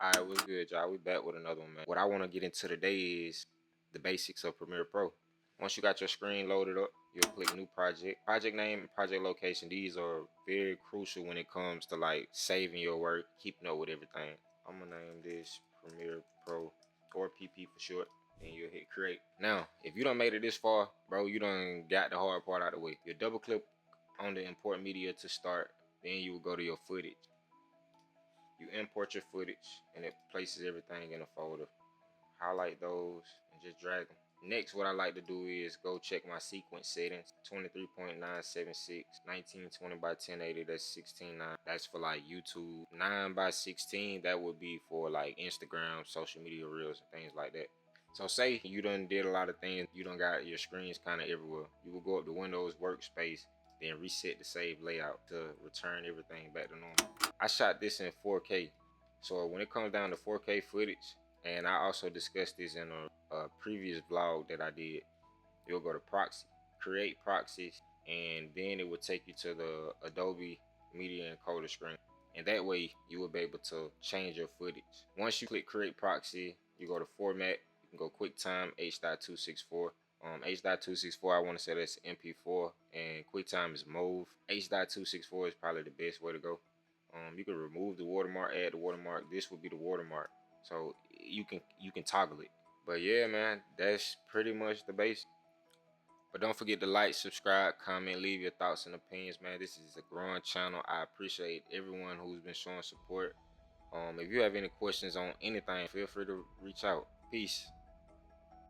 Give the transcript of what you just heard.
Alright, what's good, y'all? We back with another one, man. What I want to get into today is the basics of Premiere Pro. Once you got your screen loaded up, you'll click new project. Project name and project location. These are very crucial when it comes to like saving your work, keeping up with everything. I'm gonna name this Premiere Pro or PP for short. And you'll hit create. Now, if you done made it this far, bro, you done got the hard part out of the way. You double click on the import media to start. Then you will go to your footage. You import your footage and it places everything in a folder. Highlight those and just drag them. Next, what I like to do is go check my sequence settings. 23.976, 1920 by 1080, that's 16:9. That's for like YouTube. 9 by 16, that would be for like Instagram, social media reels, and things like that. So say you done did a lot of things, you done got your screens kind of everywhere. You will go up to Windows Workspace, then reset the save layout to return everything back to normal. I shot this in 4K. So when it comes down to 4K footage, and I also discussed this in a previous vlog that I did, you'll go to Proxy, create Proxies, and then it will take you to the Adobe Media Encoder screen. And that way you will be able to change your footage. Once you click create proxy, you go to format, you can go QuickTime H.264. H.264, I want to say that's MP4, and QuickTime is MOV. H.264 is probably the best way to go. You can remove the watermark, add the watermark. This will be the watermark, so you can toggle it. But yeah, man, that's pretty much the base. But don't forget to like, subscribe, comment, leave your thoughts and opinions, man. This is a growing channel. I appreciate everyone who's been showing support. If you have any questions on anything, feel free to reach out. Peace.